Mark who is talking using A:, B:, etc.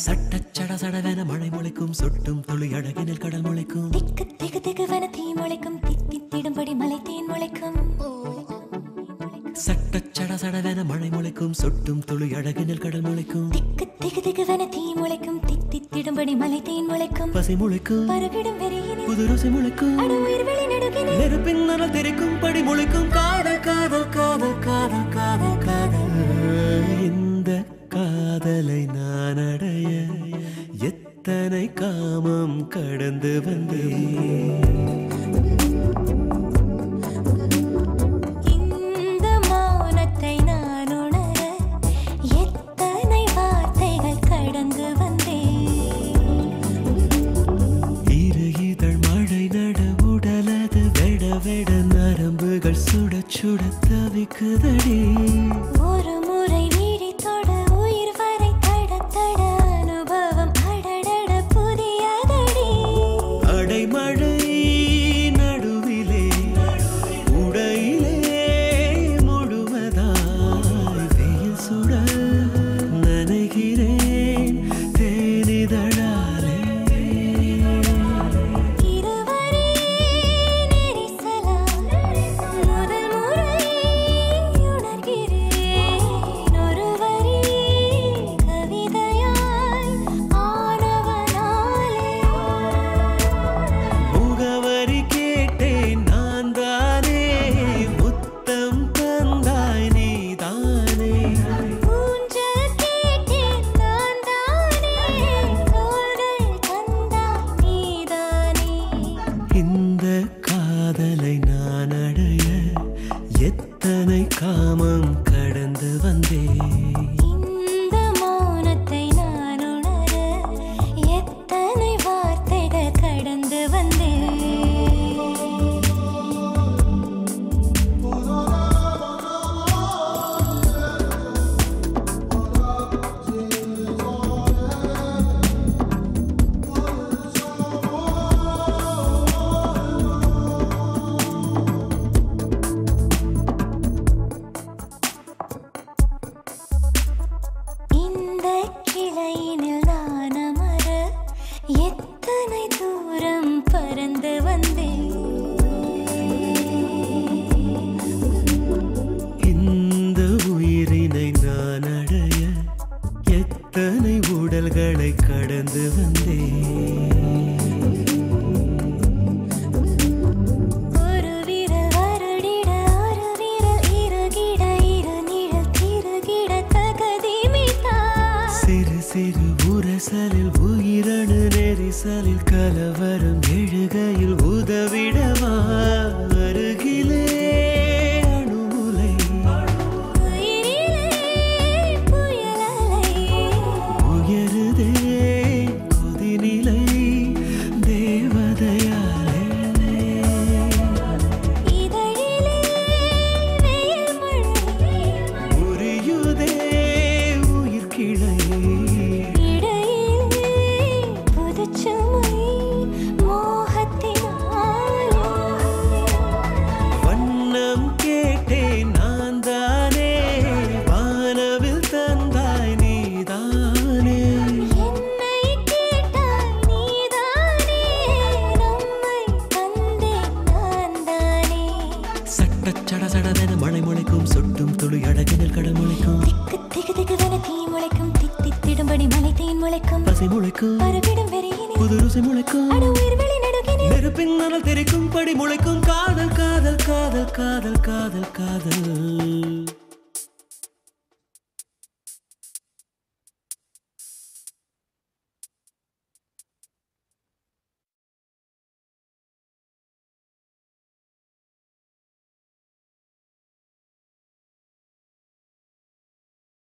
A: சட்டச்சட சடவென மழை முளைக்கும் சொட்டும் துளி அழகினில் கடல் முளைக்கும்
B: திக்கு திக்கு திக்குவென தீ முளைக்கும் தித்தித்திடும்படி மலை தேன் முளைக்கும்
A: சட்டச்சட சடவென மழை முளைக்கும் சொட்டும் துளி அழகினில் கடல் முளைக்கும்
B: திக்கு திக்கு திக்குவென தீ முளைக்கும் தித்தித்திடும்படி மலை தேன் முளைக்கும்
A: பசி முளைக்கும்
B: பருகிடும் வெறியினில்
A: புது ருசி முளைக்கும்
B: அடு உயிர் வெளி நடுகினில்
A: நெருப்பின் நரல் தெரிக்கும் படி முளைக்கும் காதல் காதல் காதல் காதல் காதல் காதல் இந்த காதலை நான் அடைய எத்தனை காமம் கடந்து வந்தேன்.
B: இந்த மௌனத்தை நான் உணர எத்தனை வார்த்தைகள் கடந்து வந்தேன்.
A: இரு இதழ் மழை நட உடலது வெட வெட நரம்புகள் சுட சுட தவிக்குதடி.
B: ஒரு முறை நீடி தொட உயிர் வரை தட தட அனுபவம் அடடட புதியதடி.
A: அடைமழை நடுவிலே உடையிலே முழுவதாய் வெயில் சுட நனைகிறேன் தேனிதழாலே.
B: இருவரே நெரிசலா முதல் முறை உணர்கிறேன். ஒரு வரி கவிதையாய் ஆனவனாலே.
A: முகவரி கேட்டேன் நான் தானே, முத்தம் தந்தாய் நீதானே.
B: ஊஞ்சல் கேட்டேன் நான் தானே, தோள்கள் தந்தாய் நீதானே.
A: இந்த காதலை நான் அடைய எத்தனை காமம் கடந்து வந்தேன்.
B: இந்த மௌனத்தை நான் உணர எத்தனை வார்த்தைகள் கடந்து வந்தேன். இந்த கிளையினில் நான் அமர எத்தனை தூரம் பறந்து வந்தேன்.
A: இந்த உயிரினை நான் அடைய எத்தனை உடல்களை கடந்து வந்தேன்.
B: ஒரு விரல் வருடிட ஒரு விரல் இறுகிட இரு நிழல் திருகிட தகதிமிதா.
A: சிறு சிறு உரசலில் உயிரணு நெரிசலில் கலவரம் எழுகையில் உதவிடவா அருகிலே அணுமுலை.
B: உயிரிலே புயலலை
A: உயருதே கொதிநிலை தேவதையாலே.
B: இதழிலே வெயில் மழை
A: உரியுதே உயிர் கிளை.
B: இடையிலே புதுச்சுமை மோகத்தினாலே.
A: வண்ணம் கேட்டேன் நான் தானே, வானவில் தந்தாய் நீதானே.
B: என்னை கேட்டாய் நீதானே, நம்மை தந்தேன் நான் தானே.
A: சட்டச்சட சடவென மழை முளைக்கும் சொட்டும் துளி அழகினில் கடல் முளைக்கும்
B: திக்கு திக்கு திக்குவென தீ முளைக்கும் தித்தித்திடும்படி மலை தேன் முளைக்கும்
A: பசி முளைக்கும்
B: பருகிடும் வெறியினில்
A: புது ருசி முளைக்கும்
B: அடு உயிர் வெளி நடுகினில்
A: நெருப்பின் நரல் தெரிக்கும் படி முளைக்கும் காதல் காதல் காதல் காதல் காதல் காதல்